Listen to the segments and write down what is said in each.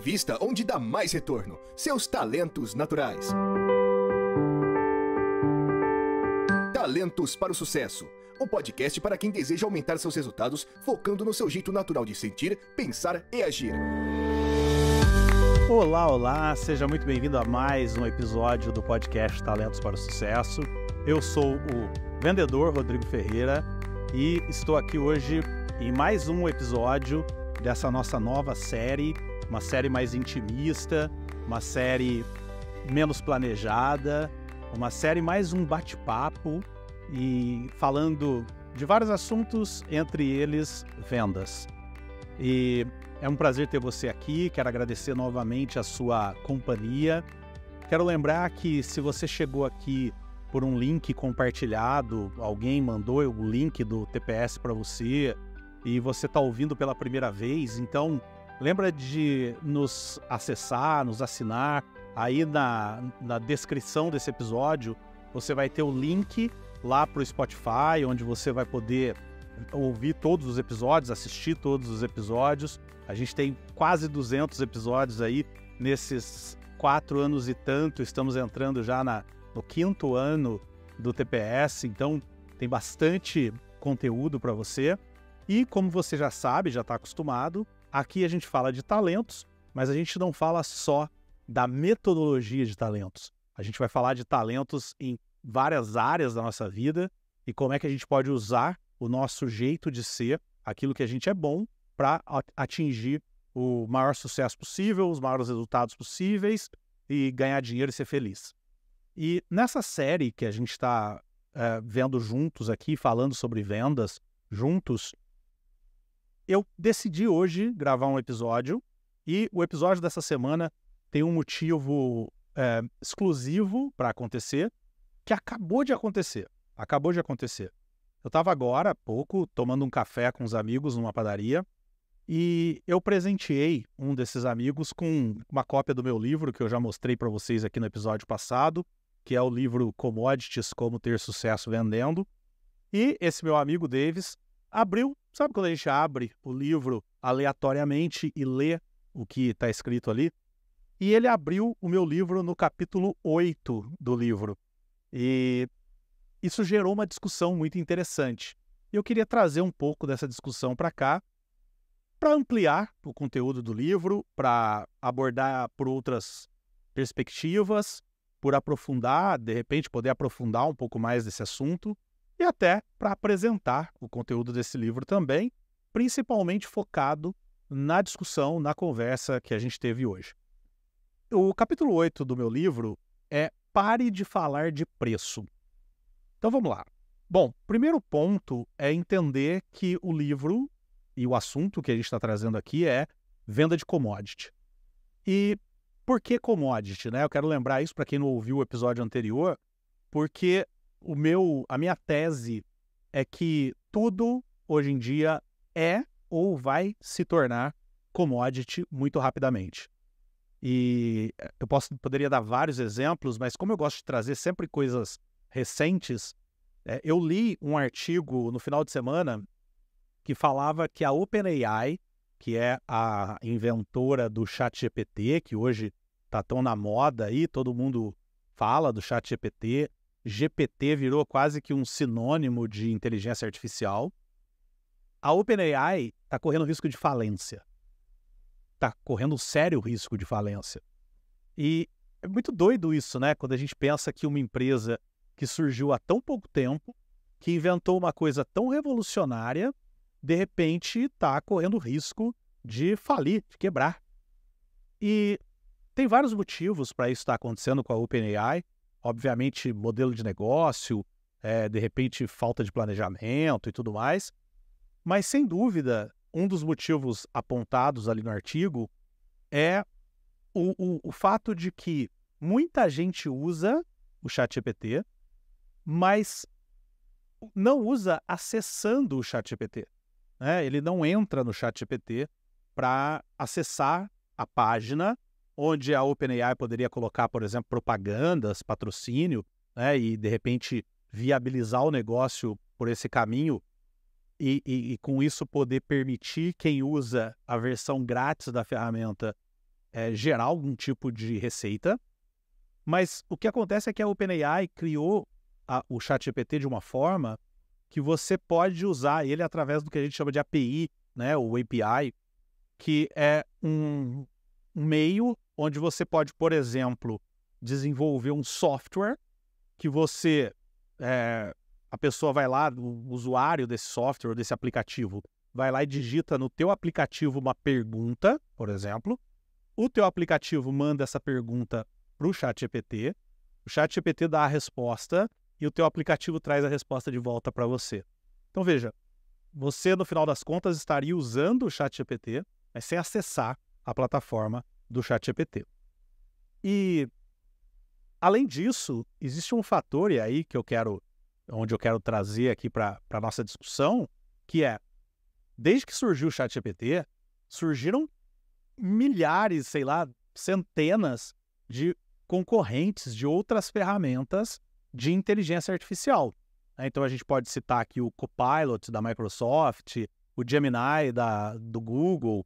invista onde dá mais retorno: seus talentos naturais. Talentos para o Sucesso, o podcast para quem deseja aumentar seus resultados focando no seu jeito natural de sentir, pensar e agir. Olá, olá, seja muito bem-vindo a mais um episódio do podcast Talentos para o Sucesso. Eu sou o vendedor Rodrigo Ferreira e estou aqui hoje em mais um episódio dessa nossa nova série, uma série mais intimista, uma série menos planejada, uma série mais um bate-papo e falando de vários assuntos, entre eles vendas. E é um prazer ter você aqui, quero agradecer novamente a sua companhia. Quero lembrar que se você chegou aqui por um link compartilhado, alguém mandou o link do TPS para você e você está ouvindo pela primeira vez, então lembra de nos acessar, nos assinar. Aí na descrição desse episódio você vai ter o link lá para o Spotify, onde você vai poder ouvir todos os episódios, assistir todos os episódios. A gente tem quase 200 episódios aí nesses 4 anos e tanto. Estamos entrando já no 5º ano do TPS, então tem bastante conteúdo para você. E como você já sabe, já está acostumado, aqui a gente fala de talentos, mas a gente não fala só da metodologia de talentos. A gente vai falar de talentos em várias áreas da nossa vida e como é que a gente pode usar o nosso jeito de ser, aquilo que a gente é bom, para atingir o maior sucesso possível, os maiores resultados possíveis e ganhar dinheiro e ser feliz. E nessa série que a gente está vendo juntos aqui, falando sobre vendas juntos, eu decidi hoje gravar um episódio e o episódio dessa semana tem um motivo exclusivo para acontecer, que acabou de acontecer. Eu estava agora, há pouco, tomando um café com os amigos numa padaria e eu presenteei um desses amigos com uma cópia do meu livro, que eu já mostrei para vocês aqui no episódio passado, que é o livro Commodities, Como Ter Sucesso Vendendo. E esse meu amigo Davis abriu, sabe quando a gente abre o livro aleatoriamente e lê o que está escrito ali? E ele abriu o meu livro no capítulo 8 do livro. E isso gerou uma discussão muito interessante. E eu queria trazer um pouco dessa discussão para cá, para ampliar o conteúdo do livro, para abordar por outras perspectivas, por aprofundar, de repente poder aprofundar um pouco mais desse assunto, e até para apresentar o conteúdo desse livro também, principalmente focado na discussão, na conversa que a gente teve hoje. O capítulo 8 do meu livro é Pare de Falar de Preço. Então vamos lá. Bom, primeiro ponto é entender que o livro e o assunto que a gente está trazendo aqui é venda de commodity. E por que commodity, né? Eu quero lembrar isso para quem não ouviu o episódio anterior, porque a minha tese é que tudo hoje em dia é ou vai se tornar commodity muito rapidamente. E eu poderia dar vários exemplos, mas como eu gosto de trazer sempre coisas recentes, eu li um artigo no final de semana que falava que a OpenAI, que é a inventora do ChatGPT, que hoje está tão na moda aí, todo mundo fala do ChatGPT, GPT virou quase que um sinônimo de inteligência artificial. A OpenAI está correndo risco de falência. Está correndo um sério risco de falência. E é muito doido isso, né? Quando a gente pensa que uma empresa que surgiu há tão pouco tempo, que inventou uma coisa tão revolucionária, de repente está correndo risco de falir, de quebrar. E tem vários motivos para isso estar acontecendo com a OpenAI. Obviamente, modelo de negócio, de repente falta de planejamento e tudo mais. Mas, sem dúvida, um dos motivos apontados ali no artigo é o fato de que muita gente usa o ChatGPT, mas não usa acessando o ChatGPT. Ele não entra no ChatGPT para acessar a página onde a OpenAI poderia colocar, por exemplo, propagandas, patrocínio, e de repente viabilizar o negócio por esse caminho e com isso poder permitir quem usa a versão grátis da ferramenta gerar algum tipo de receita, mas o que acontece é que a OpenAI criou o ChatGPT de uma forma que você pode usar ele através do que a gente chama de API, né, o API, que é um meio onde você pode, por exemplo, desenvolver um software que a pessoa vai lá, o usuário desse software, desse aplicativo, vai lá e digita no teu aplicativo uma pergunta, por exemplo, o teu aplicativo manda essa pergunta para o ChatGPT, o ChatGPT dá a resposta e o teu aplicativo traz a resposta de volta para você. Então veja, você no final das contas estaria usando o ChatGPT, mas sem acessar a plataforma do ChatGPT. E além disso, existe um fator e aí onde eu quero trazer aqui para a nossa discussão, que é, desde que surgiu o ChatGPT, surgiram milhares, sei lá, centenas de concorrentes de outras ferramentas de inteligência artificial. Então a gente pode citar aqui o Copilot da Microsoft, o Gemini do Google,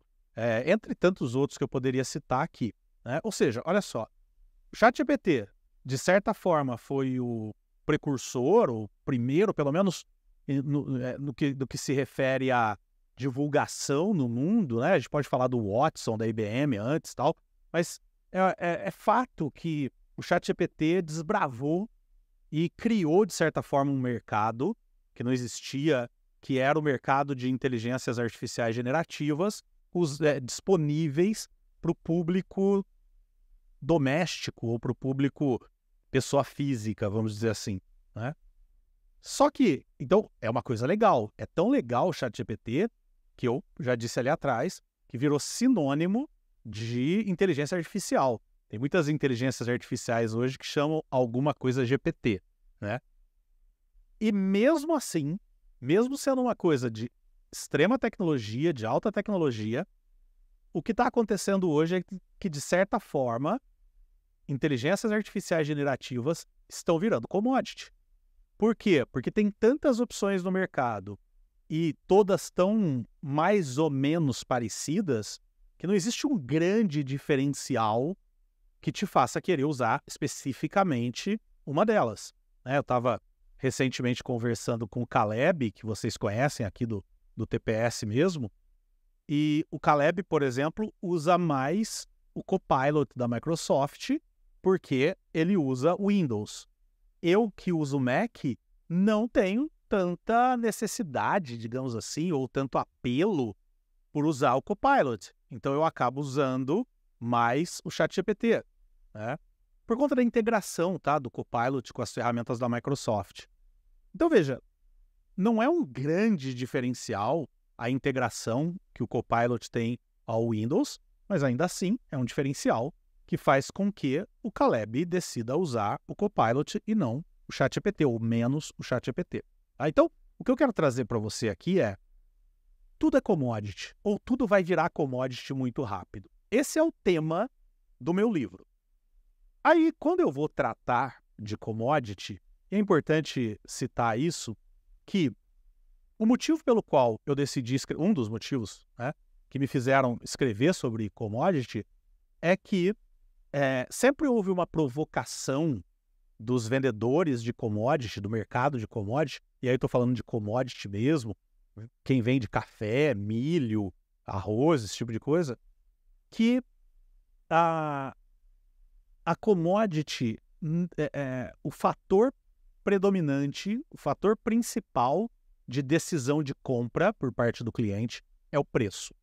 entre tantos outros que eu poderia citar aqui, né? Ou seja, olha só, o ChatGPT, de certa forma, foi o precursor, o primeiro, pelo menos no que se refere à divulgação no mundo, né? A gente pode falar do Watson, da IBM antes e tal, mas é fato que o ChatGPT desbravou e criou, de certa forma, um mercado que não existia, que era o mercado de inteligências artificiais generativas, disponíveis para o público doméstico ou para o público pessoa física, vamos dizer assim, né? Só que, então, é uma coisa legal. É tão legal o ChatGPT, que eu já disse ali atrás, que virou sinônimo de inteligência artificial. Tem muitas inteligências artificiais hoje que chamam alguma coisa GPT, né? E mesmo assim, mesmo sendo uma coisa de extrema tecnologia, de alta tecnologia, o que está acontecendo hoje é que, de certa forma, inteligências artificiais generativas estão virando commodity. Por quê? Porque tem tantas opções no mercado e todas tão mais ou menos parecidas que não existe um grande diferencial que te faça querer usar especificamente uma delas, né? Eu estava recentemente conversando com o Caleb, que vocês conhecem aqui do TPS mesmo, e o Caleb, por exemplo, usa mais o Copilot da Microsoft porque ele usa Windows. Eu, que uso Mac, não tenho tanta necessidade, digamos assim, ou tanto apelo por usar o Copilot. Então eu acabo usando mais o ChatGPT, né? Por conta da integração, tá, do Copilot com as ferramentas da Microsoft. Então veja, não é um grande diferencial a integração que o Copilot tem ao Windows, mas ainda assim é um diferencial que faz com que o Caleb decida usar o Copilot e não o ChatGPT, ou menos o ChatGPT. Então, o que eu quero trazer para você aqui é: tudo é commodity, ou tudo vai virar commodity muito rápido. Esse é o tema do meu livro. Aí, quando eu vou tratar de commodity, é importante citar isso, que o motivo pelo qual eu decidi escrever, um dos motivos, né, que me fizeram escrever sobre commodity, é que sempre houve uma provocação dos vendedores de commodity, do mercado de commodity, e aí estou falando de commodity mesmo, quem vende café, milho, arroz, esse tipo de coisa, que a commodity, o fator predominante, o fator principal de decisão de compra por parte do cliente é o preço.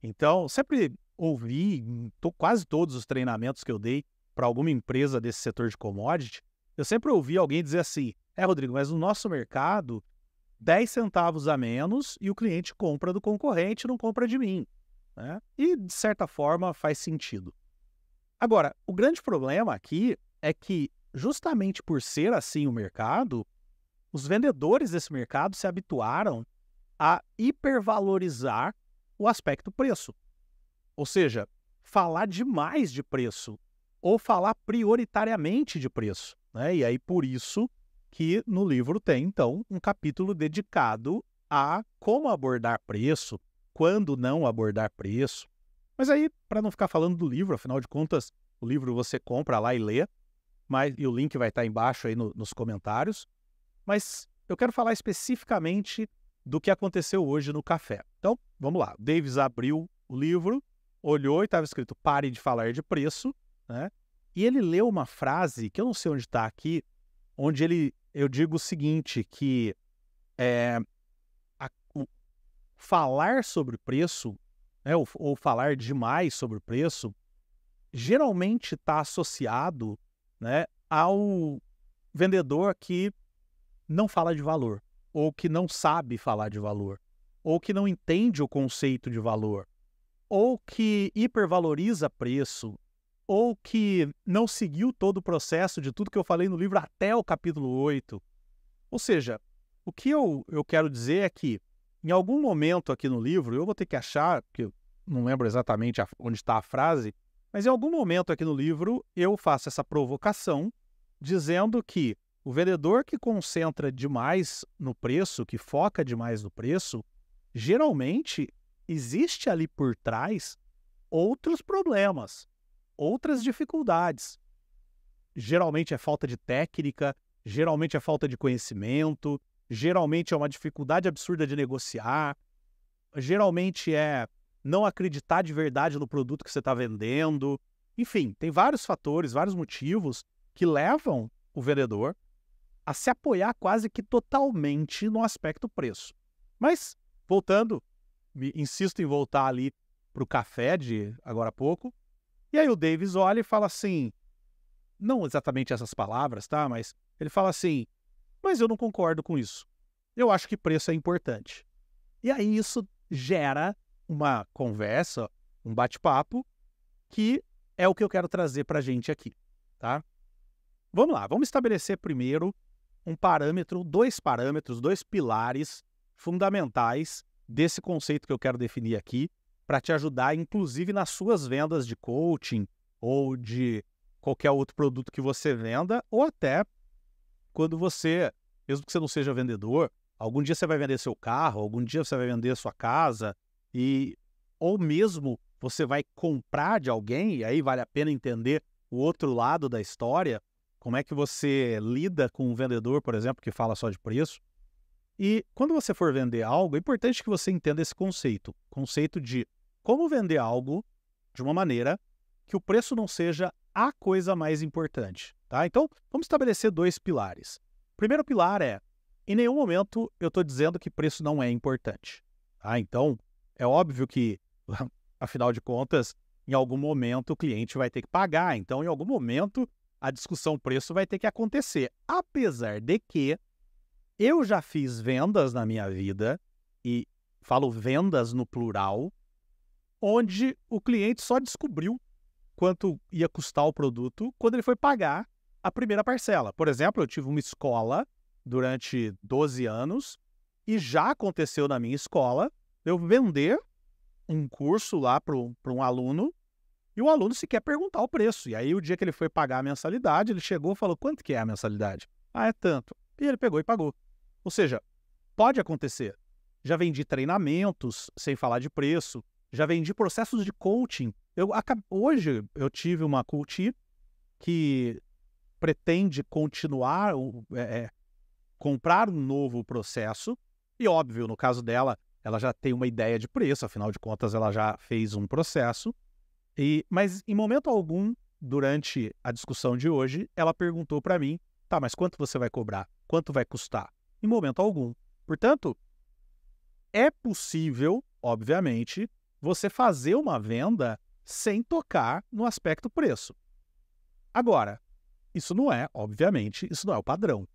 Então, sempre ouvi, em quase todos os treinamentos que eu dei para alguma empresa desse setor de commodity, eu sempre ouvi alguém dizer assim: Rodrigo, mas no nosso mercado, 10 centavos a menos e o cliente compra do concorrente, não compra de mim, né? E, de certa forma, faz sentido. Agora, o grande problema aqui é que, justamente por ser assim o mercado, os vendedores desse mercado se habituaram a hipervalorizar o aspecto preço. Ou seja, falar demais de preço ou falar prioritariamente de preço, né? E aí, por isso que no livro tem, então, um capítulo dedicado a como abordar preço, quando não abordar preço, Mas aí, para não ficar falando do livro, afinal de contas, o livro você compra lá e lê, e o link vai estar embaixo aí nos comentários. Mas eu quero falar especificamente do que aconteceu hoje no café. Então, vamos lá. O Davis abriu o livro, olhou e estava escrito "Pare de falar de preço", né? E ele leu uma frase, que eu não sei onde está aqui, onde eu digo o seguinte, que o falar sobre preço, né, ou falar demais sobre o preço, geralmente está associado, né, ao vendedor que não fala de valor, ou que não sabe falar de valor, ou que não entende o conceito de valor, ou que hipervaloriza preço, ou que não seguiu todo o processo de tudo que eu falei no livro até o capítulo 8. Ou seja, o que eu quero dizer é que, em algum momento aqui no livro, eu vou ter que achar, porque eu não lembro exatamente onde está a frase, mas em algum momento aqui no livro eu faço essa provocação, dizendo que o vendedor que concentra demais no preço, que foca demais no preço, geralmente existe ali por trás outros problemas, outras dificuldades. Geralmente é falta de técnica, geralmente é falta de conhecimento, geralmente é uma dificuldade absurda de negociar, geralmente é não acreditar de verdade no produto que você está vendendo. Enfim, tem vários fatores, vários motivos que levam o vendedor a se apoiar quase que totalmente no aspecto preço. Mas, voltando, insisto em voltar ali para o café de agora há pouco, e aí o Davis olha e fala assim, não exatamente essas palavras, tá? Mas ele fala assim, mas eu não concordo com isso. Eu acho que preço é importante. E aí isso gera uma conversa, um bate-papo, que é o que eu quero trazer para a gente aqui, tá? Vamos lá, vamos estabelecer primeiro dois parâmetros, dois pilares fundamentais desse conceito que eu quero definir aqui, para te ajudar, inclusive, nas suas vendas de coaching ou de qualquer outro produto que você venda, ou até quando você, mesmo que você não seja vendedor, algum dia você vai vender seu carro, algum dia você vai vender sua casa, ou mesmo você vai comprar de alguém, e aí vale a pena entender o outro lado da história, como é que você lida com um vendedor, por exemplo, que fala só de preço. E quando você for vender algo, é importante que você entenda esse conceito de como vender algo de uma maneira que o preço não seja a coisa mais importante, tá? Então, vamos estabelecer dois pilares. O primeiro pilar é, em nenhum momento eu estou dizendo que preço não é importante, tá? Então, é óbvio que, afinal de contas, em algum momento o cliente vai ter que pagar, então em algum momento a discussão preço vai ter que acontecer, apesar de que eu já fiz vendas na minha vida, e falo vendas no plural, onde o cliente só descobriu quanto ia custar o produto quando ele foi pagar a primeira parcela. Por exemplo, eu tive uma escola durante 12 anos e já aconteceu na minha escola eu vender um curso lá para um aluno e o aluno sequer perguntar o preço. E aí, o dia que ele foi pagar a mensalidade, ele chegou e falou, quanto que é a mensalidade? Ah, é tanto. E ele pegou e pagou. Ou seja, pode acontecer. Já vendi treinamentos sem falar de preço, já vendi processos de coaching. Hoje eu tive uma coach que pretende continuar, comprar um novo processo, e óbvio, no caso dela, ela já tem uma ideia de preço, afinal de contas ela já fez um processo, mas em momento algum, durante a discussão de hoje, ela perguntou para mim, tá, mas quanto você vai cobrar? Quanto vai custar? Em momento algum. Portanto, é possível, obviamente, você fazer uma venda sem tocar no aspecto preço. Agora, obviamente, isso não é o padrão.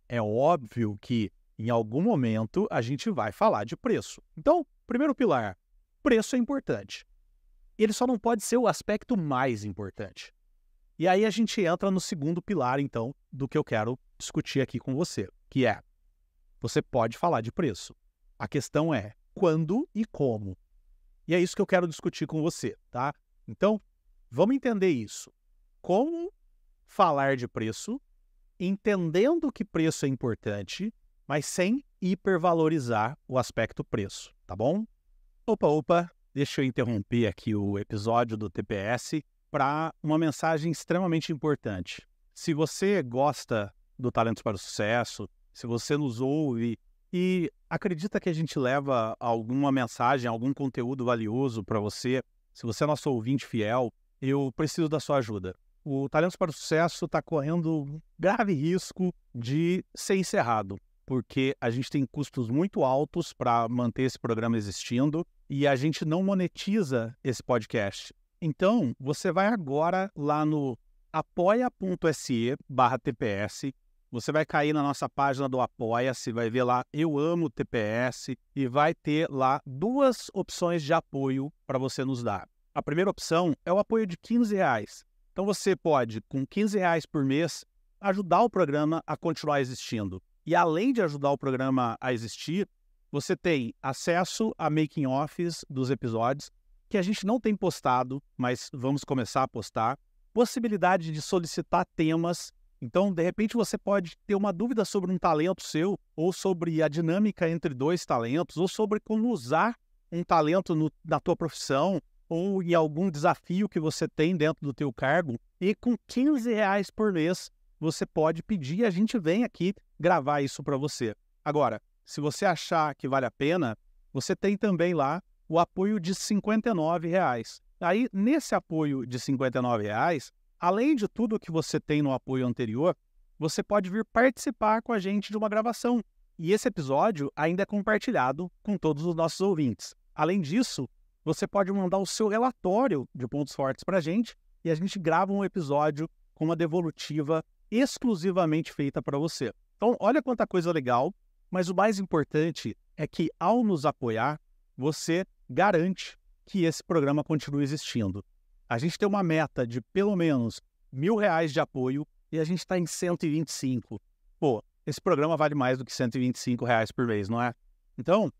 É óbvio que, em algum momento, a gente vai falar de preço. Então, primeiro pilar, preço é importante. Ele só não pode ser o aspecto mais importante. E aí a gente entra no segundo pilar, então, do que eu quero discutir aqui com você, que é, você pode falar de preço. A questão é quando e como. E é isso que eu quero discutir com você, tá? Então, vamos entender isso. Como falar de preço, entendendo que preço é importante, mas sem hipervalorizar o aspecto preço, tá bom? Opa, deixa eu interromper aqui o episódio do TPS para uma mensagem extremamente importante. Se você gosta do Talentos para o Sucesso, se você nos ouve e acredita que a gente leva alguma mensagem, algum conteúdo valioso para você, se você é nosso ouvinte fiel, eu preciso da sua ajuda. O Talentos para o Sucesso está correndo grave risco de ser encerrado, porque a gente tem custos muito altos para manter esse programa existindo e a gente não monetiza esse podcast. Então, você vai agora lá no apoia.se/TPS, você vai cair na nossa página do Apoia-se, vai ver lá Eu Amo TPS e vai ter lá 2 opções de apoio para você nos dar. A primeira opção é o apoio de R$15. Então você pode, com R$15 por mês, ajudar o programa a continuar existindo. E além de ajudar o programa a existir, você tem acesso a making-offs dos episódios, que a gente não tem postado, mas vamos começar a postar. Possibilidade de solicitar temas. Então, de repente, você pode ter uma dúvida sobre um talento seu, ou sobre a dinâmica entre 2 talentos, ou sobre como usar um talento na tua profissão, ou em algum desafio que você tem dentro do teu cargo. E com R$15 por mês, você pode pedir e a gente vem aqui gravar isso para você. Agora, se você achar que vale a pena, você tem também lá o apoio de R$59. Aí, nesse apoio de R$59, além de tudo que você tem no apoio anterior, você pode vir participar com a gente de uma gravação. E esse episódio ainda é compartilhado com todos os nossos ouvintes. Além disso, você pode mandar o seu relatório de pontos fortes para a gente e a gente grava um episódio com uma devolutiva exclusivamente feita para você. Então, olha quanta coisa legal, mas o mais importante é que, ao nos apoiar, você garante que esse programa continue existindo. A gente tem uma meta de pelo menos R$1.000 de apoio e a gente está em 125. Pô, esse programa vale mais do que R$125 por mês, não é? Então,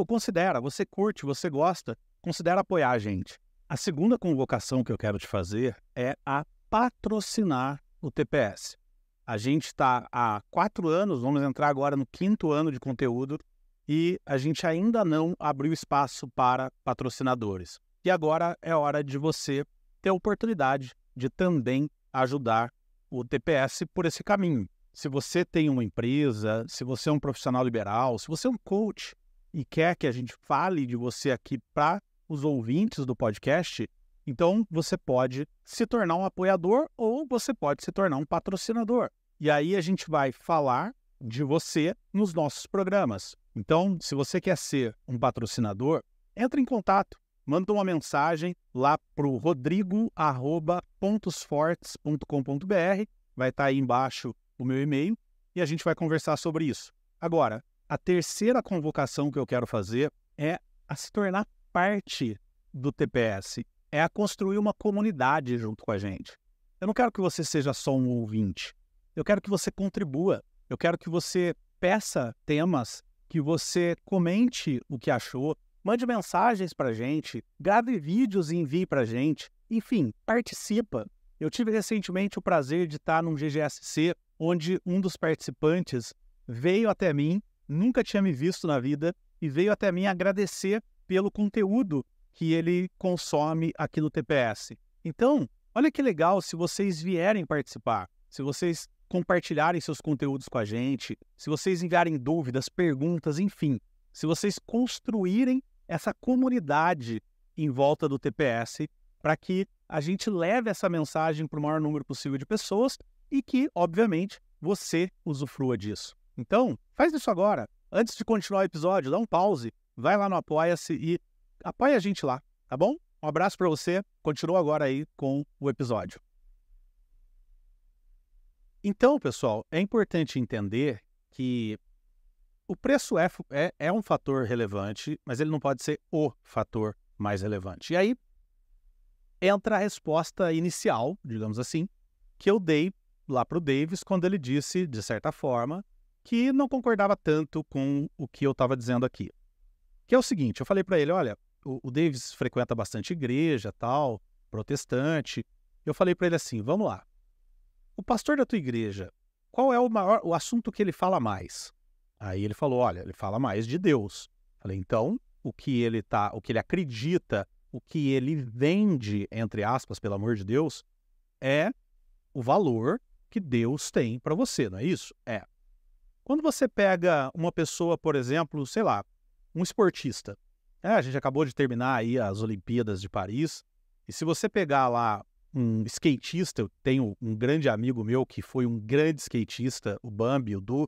considera, você curte, você gosta, considera apoiar a gente. A segunda convocação que eu quero te fazer é a patrocinar o TPS. A gente está há 4 anos, vamos entrar agora no 5º ano de conteúdo, e a gente ainda não abriu espaço para patrocinadores. E agora é hora de você ter a oportunidade de também ajudar o TPS por esse caminho. Se você tem uma empresa, se você é um profissional liberal, se você é um coach e quer que a gente fale de você aqui para os ouvintes do podcast, então você pode se tornar um apoiador ou você pode se tornar um patrocinador. E aí a gente vai falar de você nos nossos programas. Então, se você quer ser um patrocinador, entre em contato, manda uma mensagem lá para o rodrigo@pontosfortes.com.br, vai estar aí embaixo o meu e-mail e a gente vai conversar sobre isso. Agora, a terceira convocação que eu quero fazer é a se tornar parte do TPS, é a construir uma comunidade junto com a gente. Eu não quero que você seja só um ouvinte, eu quero que você contribua, eu quero que você peça temas, que você comente o que achou, mande mensagens para a gente, grave vídeos e envie para a gente. Enfim, participa. Eu tive recentemente o prazer de estar num GGSC, onde um dos participantes veio até mim, nunca tinha me visto na vida, e veio até mim agradecer pelo conteúdo que ele consome aqui no TPS. Então, olha que legal se vocês vierem participar, se vocês compartilharem seus conteúdos com a gente, se vocês enviarem dúvidas, perguntas, enfim, se vocês construírem essa comunidade em volta do TPS para que a gente leve essa mensagem para o maior número possível de pessoas e que, obviamente, você usufrua disso. Então, faz isso agora. Antes de continuar o episódio, dá um pause, vai lá no Apoia-se e apoia a gente lá, tá bom? Um abraço para você, continua agora aí com o episódio. Então, pessoal, é importante entender que o preço é um fator relevante, mas ele não pode ser o fator mais relevante. E aí entra a resposta inicial, digamos assim, que eu dei lá para o Davis quando ele disse, de certa forma, que não concordava tanto com o que eu estava dizendo aqui. Que é o seguinte, eu falei para ele, olha, o Davis frequenta bastante igreja, tal, protestante. Eu falei para ele assim, vamos lá. O pastor da tua igreja, qual é o assunto que ele fala mais? Aí ele falou, olha, ele fala mais de Deus. Falei, então, o que ele acredita o que ele vende, entre aspas, pelo amor de Deus, é o valor que Deus tem para você, não é isso? É. Quando você pega uma pessoa, por exemplo, sei lá, um esportista, a gente acabou de terminar aí as Olimpíadas de Paris, e se você pegar lá um skatista, eu tenho um grande amigo meu que foi um grande skatista, o Bambi, o Du,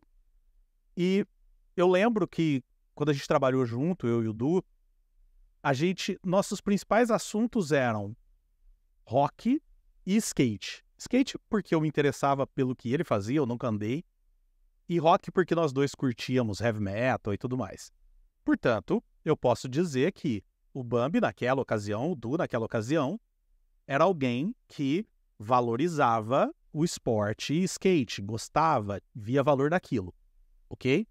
e eu lembro que quando a gente trabalhou junto, eu e o Du, nossos principais assuntos eram rock e skate. Skate porque eu me interessava pelo que ele fazia, eu nunca andei, e rock porque nós dois curtíamos heavy metal e tudo mais. Portanto, eu posso dizer que o Bambi naquela ocasião, o Du naquela ocasião, era alguém que valorizava o esporte e skate, gostava, via valor naquilo, ok?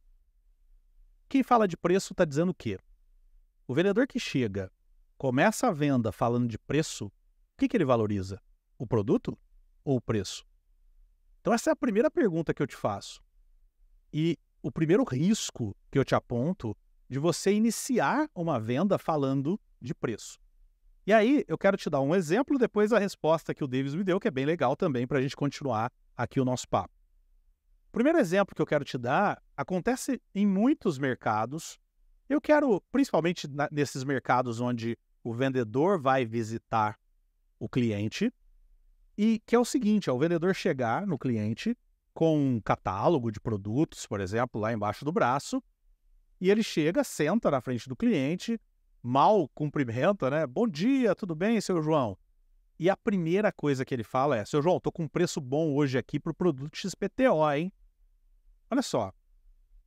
Quem fala de preço está dizendo o quê? O vendedor que chega, começa a venda falando de preço, o que ele valoriza? O produto ou o preço? Então essa é a primeira pergunta que eu te faço. E o primeiro risco que eu te aponto de você iniciar uma venda falando de preço. E aí eu quero te dar um exemplo, depois a resposta que o Davis me deu, que é bem legal também para a gente continuar aqui o nosso papo. O primeiro exemplo que eu quero te dar acontece em muitos mercados. Eu quero, principalmente nesses mercados onde o vendedor vai visitar o cliente, e que é o seguinte, é o vendedor chegar no cliente com um catálogo de produtos, por exemplo, lá embaixo do braço, e ele chega, senta na frente do cliente, mal cumprimenta, né? Bom dia, tudo bem, seu João? E a primeira coisa que ele fala é, seu João, tô com um preço bom hoje aqui pro produto XPTO, hein? Olha só,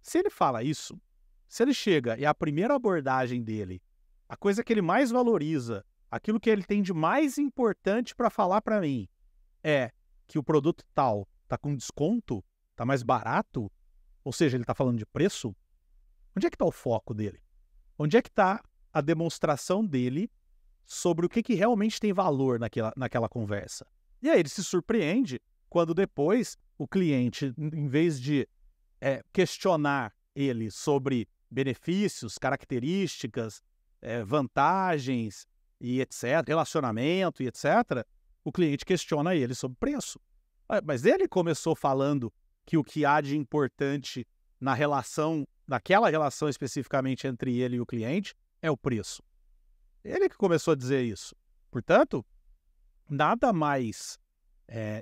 se ele fala isso, se ele chega e a primeira abordagem dele, a coisa que ele mais valoriza, aquilo que ele tem de mais importante para falar para mim, é que o produto tal está com desconto, está mais barato, ou seja, ele está falando de preço, onde é que está o foco dele? Onde é que está a demonstração dele sobre o que realmente tem valor naquela conversa? E aí ele se surpreende quando depois o cliente, em vez de questionar ele sobre benefícios, características, vantagens e etc., relacionamento e etc., o cliente questiona ele sobre preço. Mas ele começou falando que o que há de importante naquela relação especificamente entre ele e o cliente, é o preço. Ele que começou a dizer isso. Portanto, nada mais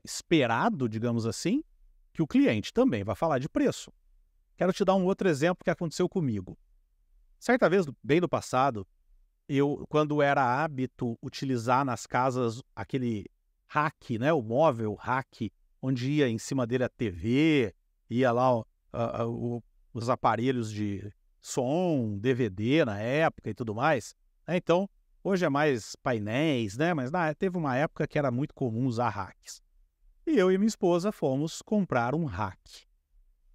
esperado, digamos assim, que o cliente também vai falar de preço. Quero te dar um outro exemplo que aconteceu comigo. Certa vez, bem no passado, quando era hábito utilizar nas casas aquele rack, né, o móvel rack, onde ia em cima dele a TV, ia lá os aparelhos de som, DVD na época e tudo mais. Então, hoje é mais painéis, né? Mas teve uma época que era muito comum usar racks. E eu e minha esposa fomos comprar um rack.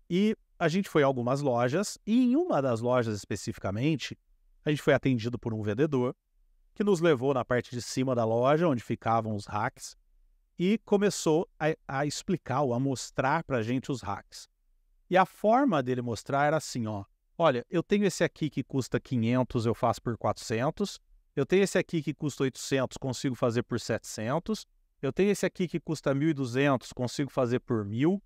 E a gente foi a algumas lojas, e em uma das lojas especificamente, a gente foi atendido por um vendedor que nos levou na parte de cima da loja, onde ficavam os racks, e começou a explicar ou a mostrar para a gente os racks. E a forma dele mostrar era assim, ó. Olha, eu tenho esse aqui que custa 500, eu faço por 400. Eu tenho esse aqui que custa 800, consigo fazer por 700. Eu tenho esse aqui que custa 1.200, consigo fazer por 1.000.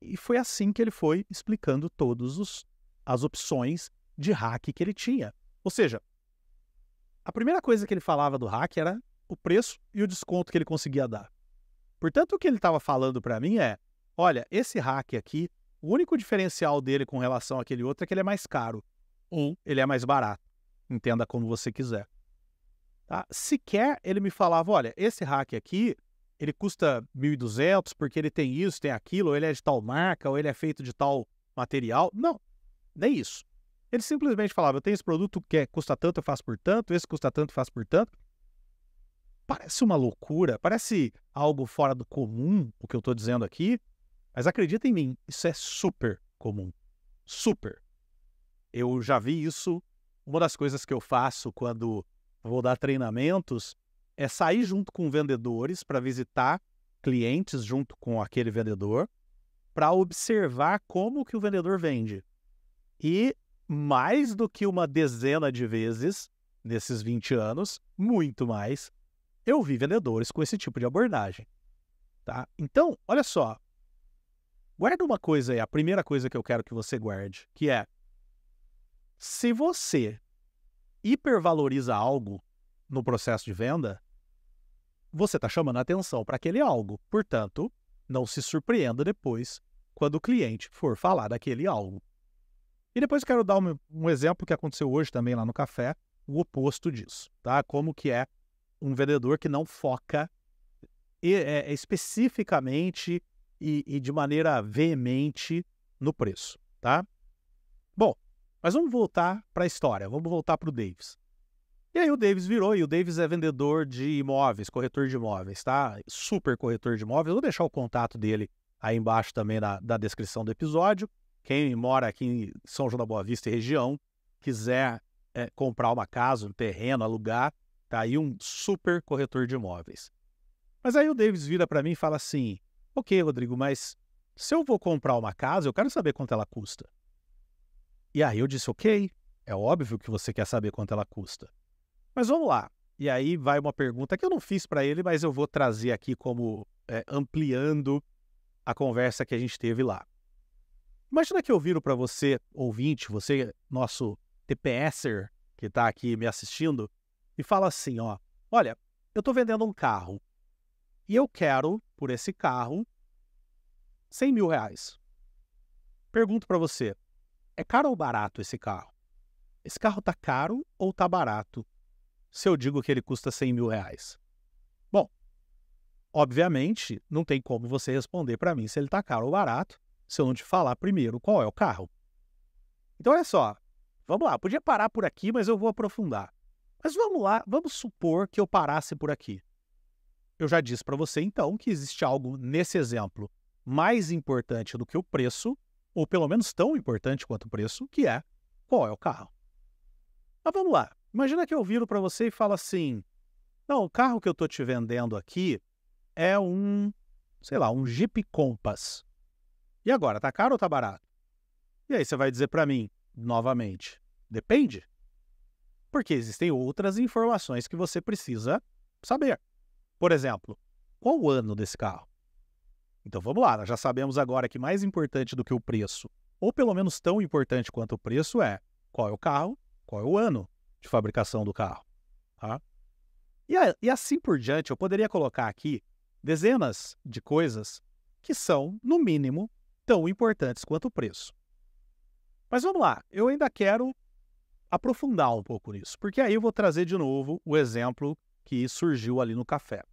E foi assim que ele foi explicando todas as opções de hack que ele tinha. Ou seja, a primeira coisa que ele falava do hack era o preço e o desconto que ele conseguia dar. Portanto, o que ele estava falando para mim é, olha, esse hack aqui, o único diferencial dele com relação àquele outro é que ele é mais caro ou ele é mais barato. Entenda como você quiser. Tá? Sequer ele me falava, olha, esse hack aqui, ele custa 1.200 porque ele tem isso, tem aquilo, ou ele é de tal marca, ou ele é feito de tal material. Não, nem isso. Ele simplesmente falava, eu tenho esse produto que custa tanto, eu faço por tanto, esse custa tanto, eu faço por tanto. Parece uma loucura, parece algo fora do comum, o que eu estou dizendo aqui, mas acredita em mim, isso é super comum. Super. Eu já vi isso. Uma das coisas que eu faço quando vou dar treinamentos é sair junto com vendedores para visitar clientes junto com aquele vendedor para observar como que o vendedor vende. E mais do que uma dezena de vezes, nesses 20 anos, muito mais, eu vi vendedores com esse tipo de abordagem, tá? Então, olha só, guarda uma coisa aí, a primeira coisa que eu quero que você guarde, que é, se você hipervaloriza algo no processo de venda, você está chamando a atenção para aquele algo. Portanto, não se surpreenda depois quando o cliente for falar daquele algo. E depois eu quero dar um exemplo que aconteceu hoje também lá no café, o oposto disso, tá? Como que é um vendedor que não foca especificamente e de maneira veemente no preço, tá? Bom, mas vamos voltar para a história, vamos voltar para o Davis. E aí o Davis virou, e o Davis é vendedor de imóveis, corretor de imóveis, tá? Super corretor de imóveis. Vou deixar o contato dele aí embaixo também da descrição do episódio. Quem mora aqui em São João da Boa Vista e região, quiser comprar uma casa, um terreno, alugar, tá aí um super corretor de imóveis. Mas aí o Davis vira para mim e fala assim, ok, Rodrigo, mas se eu vou comprar uma casa, eu quero saber quanto ela custa. E aí eu disse, ok, é óbvio que você quer saber quanto ela custa. Mas vamos lá. E aí vai uma pergunta que eu não fiz para ele, mas eu vou trazer aqui como ampliando a conversa que a gente teve lá. Imagina que eu viro para você, ouvinte, você, nosso TPSer que está aqui me assistindo, e fala assim, ó, olha, eu estou vendendo um carro e eu quero, por esse carro, 100 mil reais. Pergunto para você, é caro ou barato esse carro? Esse carro está caro ou está barato? Se eu digo que ele custa 100 mil reais. Bom, obviamente, não tem como você responder para mim se ele está caro ou barato, se eu não te falar primeiro qual é o carro. Então, olha só, vamos lá, podia parar por aqui, mas eu vou aprofundar. Mas vamos lá, vamos supor que eu parasse por aqui. Eu já disse para você, então, que existe algo nesse exemplo mais importante do que o preço, ou pelo menos tão importante quanto o preço, que é qual é o carro. Mas vamos lá. Imagina que eu viro para você e falo assim, não, o carro que eu estou te vendendo aqui é um Jeep Compass. E agora, tá caro ou tá barato? E aí você vai dizer para mim, novamente, depende. Porque existem outras informações que você precisa saber. Por exemplo, qual o ano desse carro? Então vamos lá, nós já sabemos agora que mais importante do que o preço, ou pelo menos tão importante quanto o preço é qual é o carro, qual é o ano de fabricação do carro, tá? E assim por diante, eu poderia colocar aqui dezenas de coisas que são, no mínimo, tão importantes quanto o preço. Mas vamos lá, eu ainda quero aprofundar um pouco nisso, porque aí eu vou trazer de novo o exemplo que surgiu ali no café.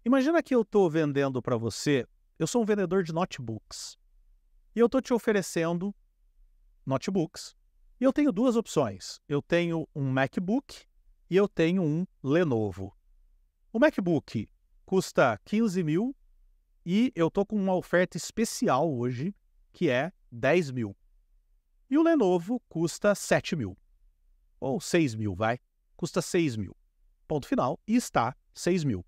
Imagina que eu estou vendendo para você, eu sou um vendedor de notebooks, e eu estou te oferecendo notebooks. E eu tenho duas opções. Eu tenho um MacBook e eu tenho um Lenovo. O MacBook custa 15 mil e eu estou com uma oferta especial hoje, que é 10 mil. E o Lenovo custa 7 mil. Ou 6 mil, vai. Custa 6 mil. Ponto final. E está 6 mil.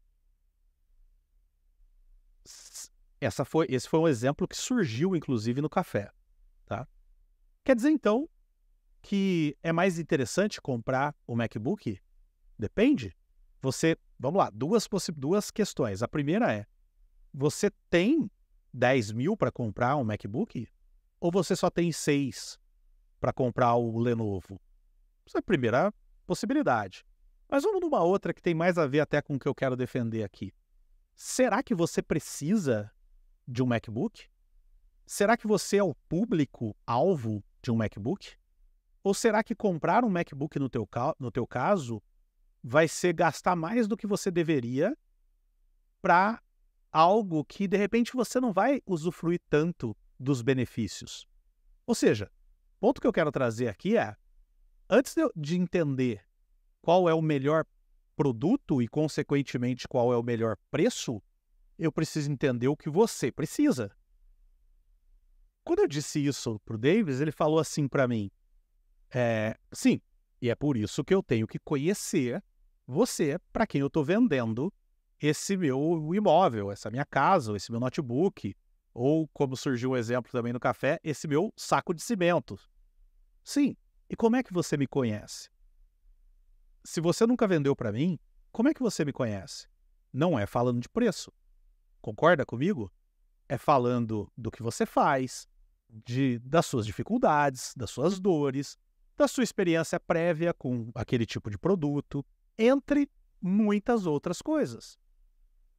Esse foi um exemplo que surgiu, inclusive, no café. Tá? Quer dizer, então, que é mais interessante comprar o MacBook? Depende. Vamos lá, duas questões. A primeira é, você tem 10 mil para comprar um MacBook? Ou você só tem 6 para comprar o Lenovo? Essa é a primeira possibilidade. Mas vamos numa outra que tem mais a ver até com o que eu quero defender aqui. Será que você precisa de um MacBook? Será que você é o público-alvo de um MacBook? Ou será que comprar um MacBook no teu caso vai ser gastar mais do que você deveria para algo que, de repente, você não vai usufruir tanto dos benefícios? Ou seja, o ponto que eu quero trazer aqui é, antes de entender qual é o melhor produto e, consequentemente, qual é o melhor preço, eu preciso entender o que você precisa. Quando eu disse isso para o Davis, ele falou assim para mim, sim, e é por isso que eu tenho que conhecer você, para quem eu estou vendendo esse meu imóvel, essa minha casa, esse meu notebook, ou, como surgiu um exemplo também no café, esse meu saco de cimento. Sim, e como é que você me conhece? se você nunca vendeu para mim, como é que você me conhece? Não é falando de preço. Concorda comigo? É falando do que você faz, das suas dificuldades, das suas dores, da sua experiência prévia com aquele tipo de produto, entre muitas outras coisas.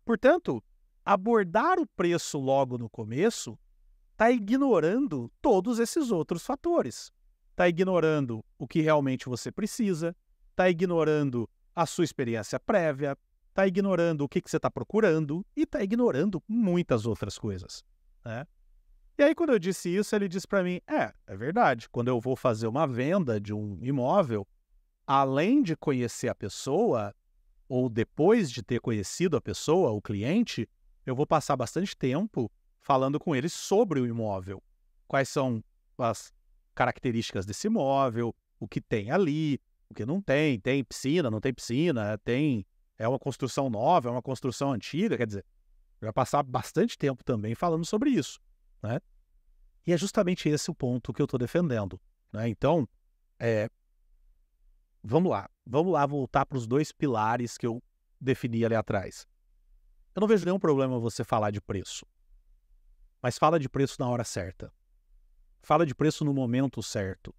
Portanto, abordar o preço logo no começo está ignorando todos esses outros fatores. Está ignorando o que realmente você precisa, está ignorando a sua experiência prévia, está ignorando o que você está procurando e está ignorando muitas outras coisas, né? E aí, quando eu disse isso, ele disse para mim, é verdade, quando eu vou fazer uma venda de um imóvel, além de conhecer a pessoa, ou depois de ter conhecido a pessoa, o cliente, eu vou passar bastante tempo falando com ele sobre o imóvel. Quais são as características desse imóvel, o que tem ali, o que não tem, tem piscina, não tem piscina, é uma construção nova, é uma construção antiga, quer dizer, eu vou passar bastante tempo também falando sobre isso, né? E é justamente esse o ponto que eu estou defendendo, né? Então, vamos lá voltar para os 2 pilares que eu defini ali atrás. Eu não vejo nenhum problema você falar de preço, mas fala de preço na hora certa. Fala de preço no momento certo.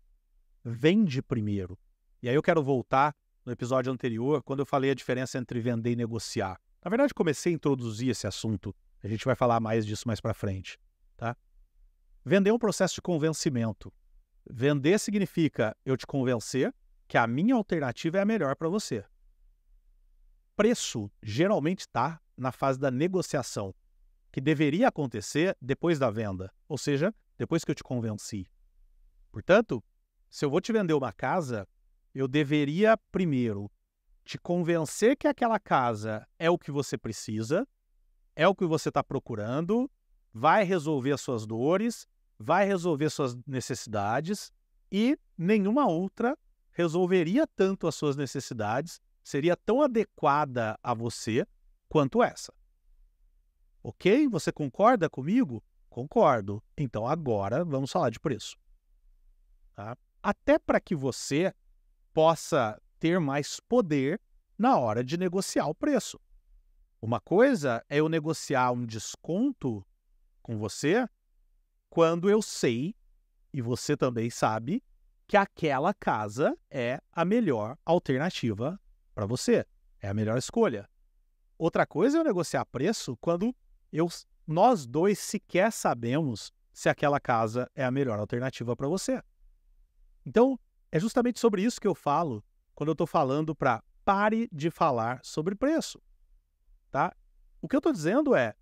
Vende primeiro. E aí eu quero voltar no episódio anterior, quando eu falei a diferença entre vender e negociar. Na verdade, comecei a introduzir esse assunto. A gente vai falar mais disso mais para frente, tá? Vender é um processo de convencimento. Vender significa eu te convencer que a minha alternativa é a melhor para você. Preço geralmente está na fase da negociação, que deveria acontecer depois da venda, ou seja, depois que eu te convenci. Portanto, se eu vou te vender uma casa, eu deveria primeiro te convencer que aquela casa é o que você precisa, é o que você está procurando, vai resolver as suas dores, vai resolver suas necessidades e nenhuma outra resolveria tanto as suas necessidades, seria tão adequada a você quanto essa. Ok? Você concorda comigo? Concordo. Então agora vamos falar de preço. Tá? Até para que você possa ter mais poder na hora de negociar o preço. Uma coisa é eu negociar um desconto com você quando eu sei, e você também sabe, que aquela casa é a melhor alternativa para você, é a melhor escolha. Outra coisa é eu negociar preço quando nós dois sequer sabemos se aquela casa é a melhor alternativa para você. Então, é justamente sobre isso que eu falo quando eu estou falando para pare de falar sobre preço. Tá? O que eu estou dizendo é,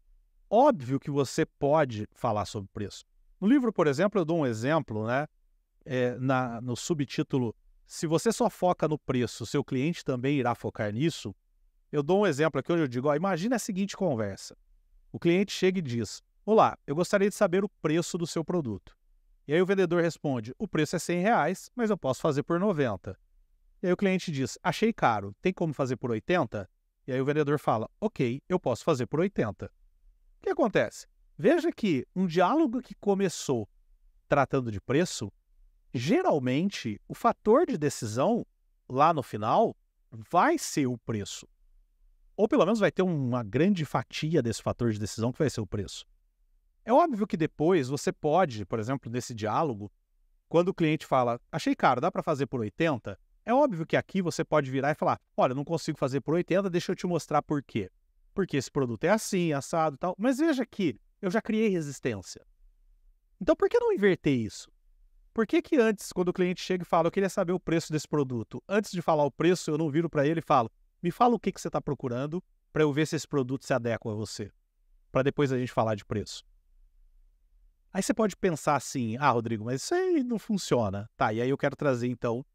óbvio que você pode falar sobre preço. No livro, por exemplo, eu dou um exemplo, né? No subtítulo, se você só foca no preço, seu cliente também irá focar nisso. Eu dou um exemplo aqui onde eu digo, imagina a seguinte conversa. O cliente chega e diz, olá, eu gostaria de saber o preço do seu produto. E aí o vendedor responde, o preço é R$100, mas eu posso fazer por 90. E aí o cliente diz, achei caro, tem como fazer por 80? E aí o vendedor fala, ok, eu posso fazer por 80. O que acontece? Veja que um diálogo que começou tratando de preço, geralmente o fator de decisão lá no final vai ser o preço. Ou pelo menos vai ter uma grande fatia desse fator de decisão que vai ser o preço. É óbvio que depois você pode, por exemplo, nesse diálogo, quando o cliente fala, achei caro, dá para fazer por 80? É óbvio que aqui você pode virar e falar, olha, não consigo fazer por 80, deixa eu te mostrar por quê. Porque esse produto é assim, assado e tal. Mas veja que eu já criei resistência. Então por que não inverter isso? Por que que antes, quando o cliente chega e fala, eu queria saber o preço desse produto, antes de falar o preço, eu não viro para ele e falo, me fala o que você está procurando para eu ver se esse produto se adequa a você, para depois a gente falar de preço. Aí você pode pensar assim, Rodrigo, mas isso aí não funciona. Tá, e aí eu quero trazer então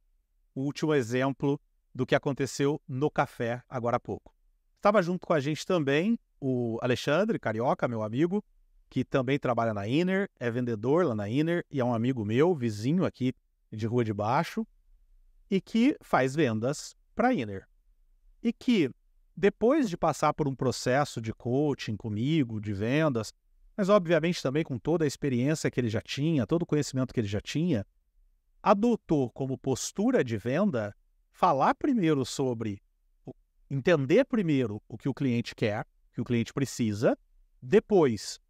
o último exemplo do que aconteceu no café agora há pouco. Estava junto com a gente também o Alexandre Carioca, meu amigo, que também trabalha na Inner, é vendedor lá na Inner e é um amigo meu, vizinho aqui de Rua de Baixo, e que faz vendas para a Inner. E que, depois de passar por um processo de coaching comigo, de vendas, mas obviamente também com toda a experiência que ele já tinha, todo o conhecimento que ele já tinha, adotou como postura de venda falar primeiro sobre, entender primeiro o que o cliente quer, o que o cliente precisa, depois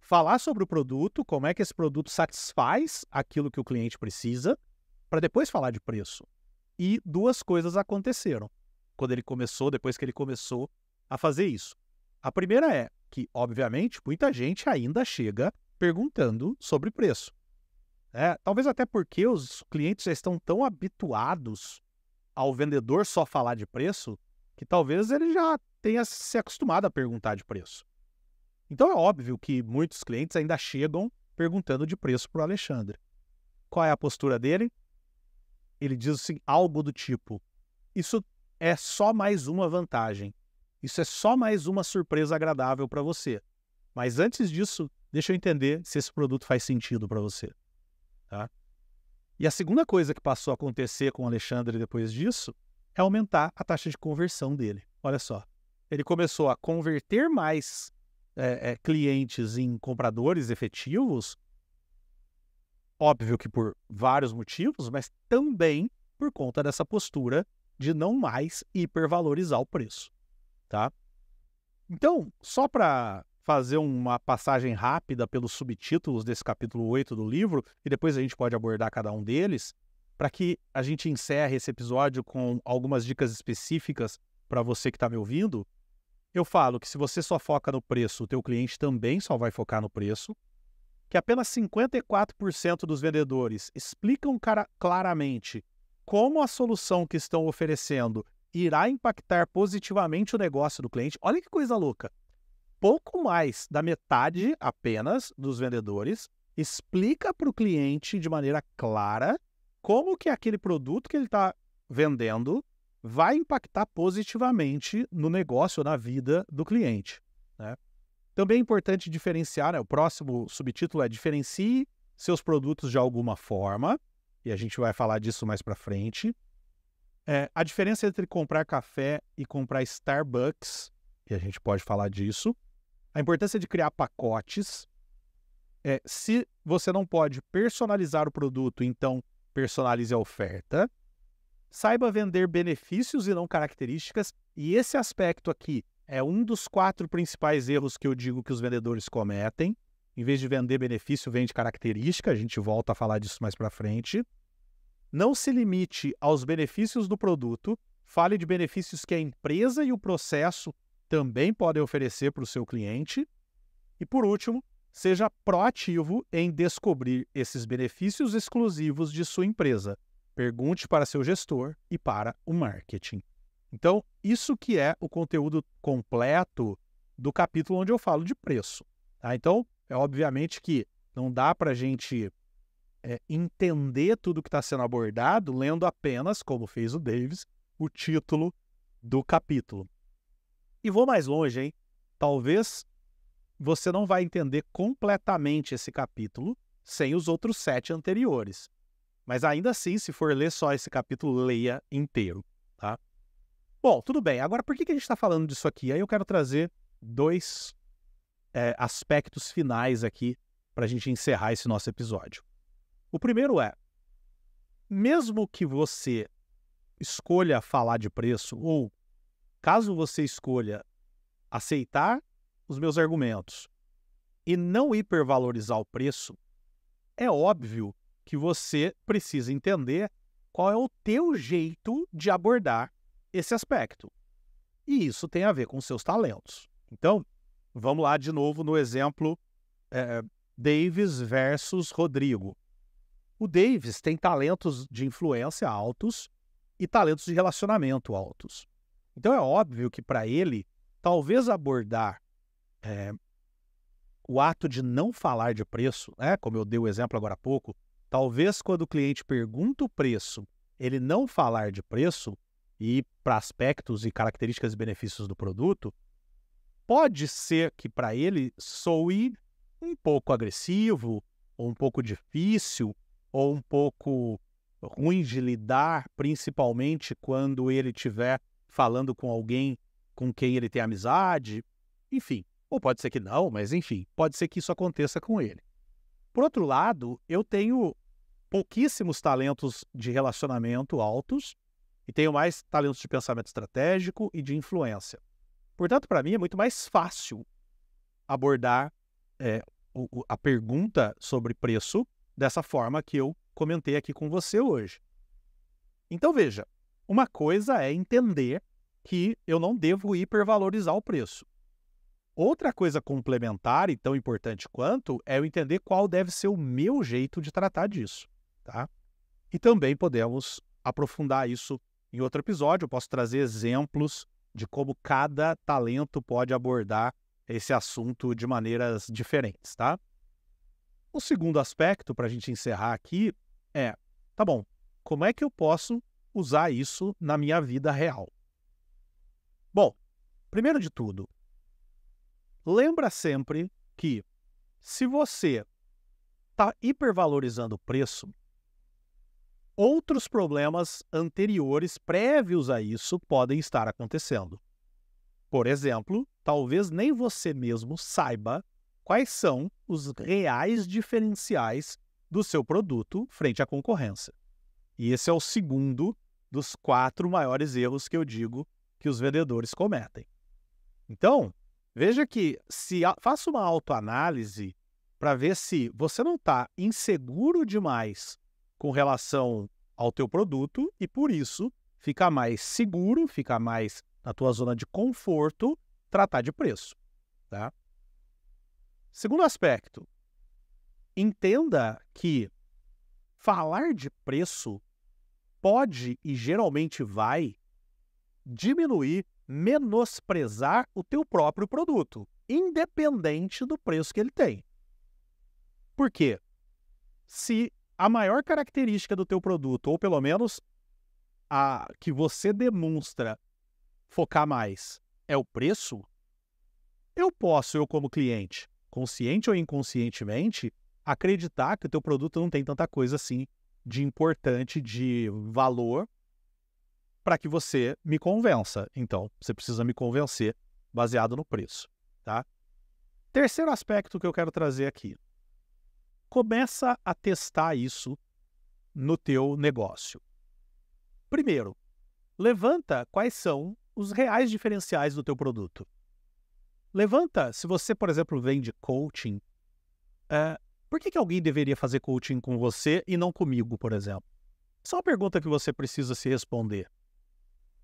falar sobre o produto, como é que esse produto satisfaz aquilo que o cliente precisa, para depois falar de preço. E duas coisas aconteceram depois que ele começou a fazer isso. A primeira é que, obviamente, muita gente ainda chega perguntando sobre preço. Talvez até porque os clientes já estão tão habituados ao vendedor só falar de preço, que talvez ele já tenha se acostumado a perguntar de preço. Então é óbvio que muitos clientes ainda chegam perguntando de preço para o Alexandre. Qual é a postura dele? Ele diz assim, algo do tipo, isso é só mais uma vantagem, isso é só mais uma surpresa agradável para você. Mas antes disso, deixa eu entender se esse produto faz sentido para você. Tá? E a segunda coisa que passou a acontecer com o Alexandre depois disso é aumentar a taxa de conversão dele. Olha só, ele começou a converter mais clientes em compradores efetivos, óbvio que por vários motivos, mas também por conta dessa postura de não mais hipervalorizar o preço. Tá? Então, só para fazer uma passagem rápida pelos subtítulos desse capítulo 8 do livro, e depois a gente pode abordar cada um deles, para que a gente encerre esse episódio com algumas dicas específicas para você que está me ouvindo. Eu falo que se você só foca no preço, o teu cliente também só vai focar no preço, que apenas 54% dos vendedores explicam claramente como a solução que estão oferecendo irá impactar positivamente o negócio do cliente. Olha que coisa louca! Pouco mais da metade apenas dos vendedores explica para o cliente de maneira clara como que aquele produto que ele está vendendo vai impactar positivamente no negócio, na vida do cliente. Né? Também é importante diferenciar, o próximo subtítulo é diferencie seus produtos de alguma forma, e a gente vai falar disso mais para frente. A diferença entre comprar café e comprar Starbucks, e a gente pode falar disso. A importância de criar pacotes. Se você não pode personalizar o produto, então personalize a oferta. Saiba vender benefícios e não características. E esse aspecto aqui é um dos 4 principais erros que eu digo que os vendedores cometem. Em vez de vender benefício, vende característica. A gente volta a falar disso mais para frente. Não se limite aos benefícios do produto. Fale de benefícios que a empresa e o processo também podem oferecer para o seu cliente. E, por último, seja proativo em descobrir esses benefícios exclusivos de sua empresa. Pergunte para seu gestor e para o marketing. Então, isso que é o conteúdo completo do capítulo onde eu falo de preço. Tá? Então, obviamente que não dá para a gente entender tudo que está sendo abordado lendo apenas, como fez o Davis, o título do capítulo. E vou mais longe, hein? Talvez você não vai entender completamente esse capítulo sem os outros 7 anteriores. Mas ainda assim, se for ler só esse capítulo, leia inteiro, tá? Bom, tudo bem. Agora, por que a gente está falando disso aqui? Aí eu quero trazer 2 aspectos finais aqui para a gente encerrar esse nosso episódio. O primeiro é, mesmo que você escolha falar de preço, ou caso você escolha aceitar os meus argumentos e não hipervalorizar o preço, é óbvio que você precisa entender qual é o teu jeito de abordar esse aspecto. E isso tem a ver com seus talentos. Então, vamos lá de novo no exemplo Davis versus Rodrigo. O Davis tem talentos de influência altos e talentos de relacionamento altos. Então é óbvio que para ele, talvez abordar o ato de não falar de preço, como eu dei o exemplo agora há pouco, talvez quando o cliente pergunta o preço, ele não falar de preço e para aspectos e características e benefícios do produto, pode ser que para ele soe um pouco agressivo, ou um pouco difícil, ou um pouco ruim de lidar, principalmente quando ele estiver falando com alguém com quem ele tem amizade, enfim. Ou pode ser que não, mas enfim, pode ser que isso aconteça com ele. Por outro lado, eu tenho pouquíssimos talentos de relacionamento altos e tenho mais talentos de pensamento estratégico e de influência. Portanto, para mim é muito mais fácil abordar a pergunta sobre preço dessa forma que eu comentei aqui com você hoje. Então veja, uma coisa é entender que eu não devo hipervalorizar o preço. Outra coisa complementar e tão importante quanto é eu entender qual deve ser o meu jeito de tratar disso, tá? E também podemos aprofundar isso em outro episódio. Eu posso trazer exemplos de como cada talento pode abordar esse assunto de maneiras diferentes, tá? O segundo aspecto, para a gente encerrar aqui, tá bom, como é que eu posso usar isso na minha vida real? Bom, primeiro de tudo, lembra sempre que se você está hipervalorizando o preço, outros problemas anteriores, prévios a isso, podem estar acontecendo. Por exemplo, talvez nem você mesmo saiba quais são os reais diferenciais do seu produto frente à concorrência. E esse é o segundo dos 4 maiores erros que eu digo que os vendedores cometem. Então, veja que faça uma autoanálise para ver se você não está inseguro demais com relação ao teu produto e, por isso, fica mais seguro, fica mais na tua zona de conforto, tratar de preço, tá? Segundo aspecto, entenda que falar de preço pode e geralmente vai diminuir, menosprezar o teu próprio produto, independente do preço que ele tem. Por quê? Se a maior característica do teu produto, ou pelo menos a que você demonstra focar mais, é o preço, eu como cliente, consciente ou inconscientemente, acreditar que o teu produto não tem tanta coisa assim de importante, de valor, para que você me convença. Então, você precisa me convencer baseado no preço, tá? Terceiro aspecto que eu quero trazer aqui. Começa a testar isso no teu negócio. Primeiro, levanta quais são os reais diferenciais do teu produto. Levanta, se você, por exemplo, vende coaching, por que alguém deveria fazer coaching com você e não comigo, por exemplo? Essa é uma pergunta que você precisa se responder.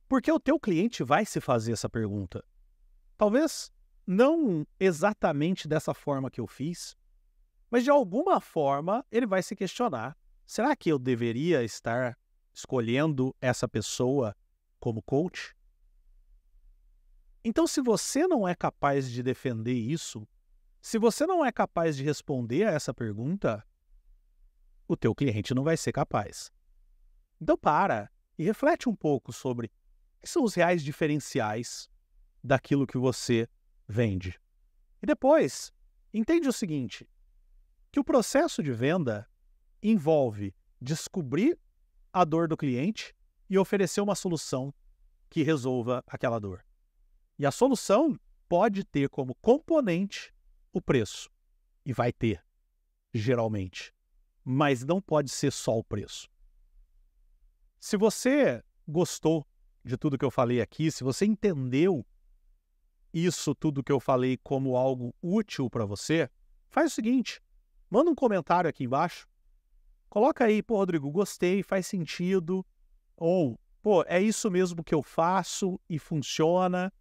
Porque o teu cliente vai se fazer essa pergunta. Talvez não exatamente dessa forma que eu fiz, mas de alguma forma ele vai se questionar. Será que eu deveria estar escolhendo essa pessoa como coach? Então, se você não é capaz de defender isso, se você não é capaz de responder a essa pergunta, o teu cliente não vai ser capaz. Então, para e reflete um pouco sobre quais são os reais diferenciais daquilo que você vende. E depois, entende o seguinte, que o processo de venda envolve descobrir a dor do cliente e oferecer uma solução que resolva aquela dor. E a solução pode ter como componente o preço. E vai ter, geralmente. Mas não pode ser só o preço. Se você gostou de tudo que eu falei aqui, se você entendeu isso tudo que eu falei como algo útil para você, faz o seguinte, manda um comentário aqui embaixo, coloca aí, pô, Rodrigo, gostei, faz sentido, ou, pô, é isso mesmo que eu faço e funciona.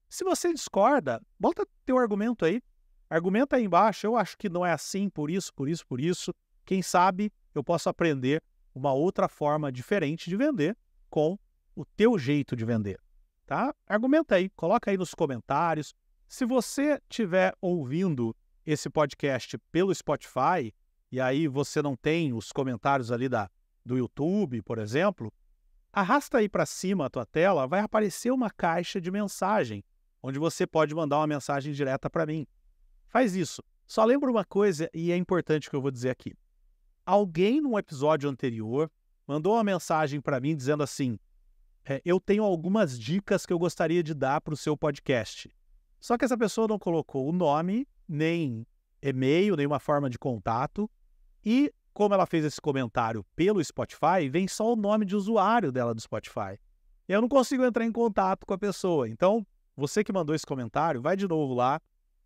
Se você discorda, bota teu argumento aí, argumenta aí embaixo, eu acho que não é assim, por isso, por isso, por isso, quem sabe eu posso aprender uma outra forma diferente de vender com o teu jeito de vender, tá? Argumenta aí, coloca aí nos comentários. Se você estiver ouvindo esse podcast pelo Spotify, e aí você não tem os comentários ali do YouTube, por exemplo, arrasta aí para cima a tua tela, vai aparecer uma caixa de mensagem, onde você pode mandar uma mensagem direta para mim. Faz isso. Só lembra uma coisa, e é importante que eu vou dizer aqui. Alguém num episódio anterior mandou uma mensagem para mim dizendo assim, eu tenho algumas dicas que eu gostaria de dar para o seu podcast. Só que essa pessoa não colocou o nome, nem e-mail, nenhuma forma de contato. E como ela fez esse comentário pelo Spotify, vem só o nome de usuário dela do Spotify. e eu não consigo entrar em contato com a pessoa. Então, você que mandou esse comentário, vai de novo lá,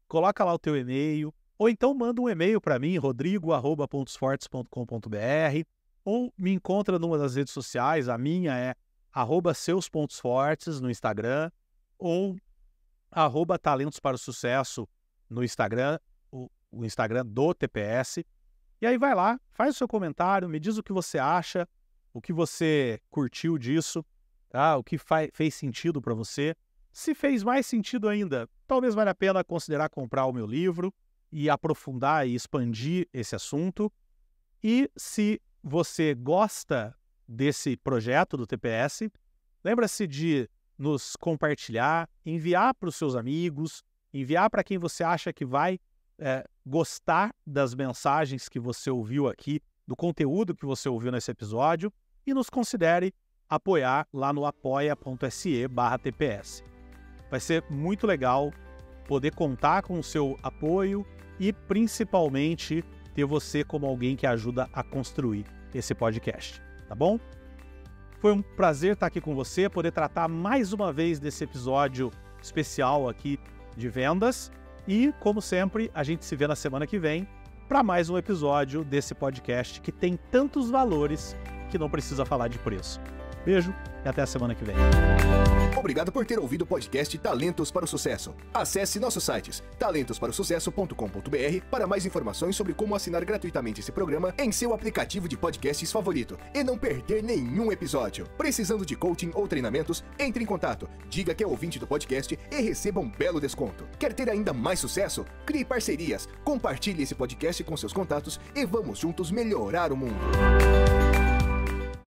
coloca lá o teu e-mail, ou então manda um e-mail para mim, rodrigo@pontosfortes.com.br, ou me encontra numa das redes sociais, a minha é @seuspontosfortes no Instagram, ou @talentos para o sucesso no Instagram, o Instagram do TPS. E aí vai lá, faz o seu comentário, me diz o que você acha, o que você curtiu disso, tá? O que fez sentido para você. Se fez mais sentido ainda, talvez valha a pena considerar comprar o meu livro e aprofundar e expandir esse assunto. E se você gosta desse projeto do TPS, lembra-se de nos compartilhar, enviar para os seus amigos, enviar para quem você acha que vai gostar das mensagens que você ouviu aqui, do conteúdo que você ouviu nesse episódio, e nos considere apoiar lá no apoia.se/TPS. Vai ser muito legal poder contar com o seu apoio e, principalmente, ter você como alguém que ajuda a construir esse podcast, tá bom? Foi um prazer estar aqui com você, poder tratar mais uma vez desse episódio especial aqui de vendas. E, como sempre, a gente se vê na semana que vem para mais um episódio desse podcast que tem tantos valores que não precisa falar de preço. Beijo e até a semana que vem. Obrigado por ter ouvido o podcast Talentos para o Sucesso. Acesse nossos sites talentosparosucesso.com.br para mais informações sobre como assinar gratuitamente esse programa em seu aplicativo de podcasts favorito e não perder nenhum episódio. Precisando de coaching ou treinamentos, entre em contato, diga que é ouvinte do podcast e receba um belo desconto. Quer ter ainda mais sucesso? Crie parcerias, compartilhe esse podcast com seus contatos e vamos juntos melhorar o mundo.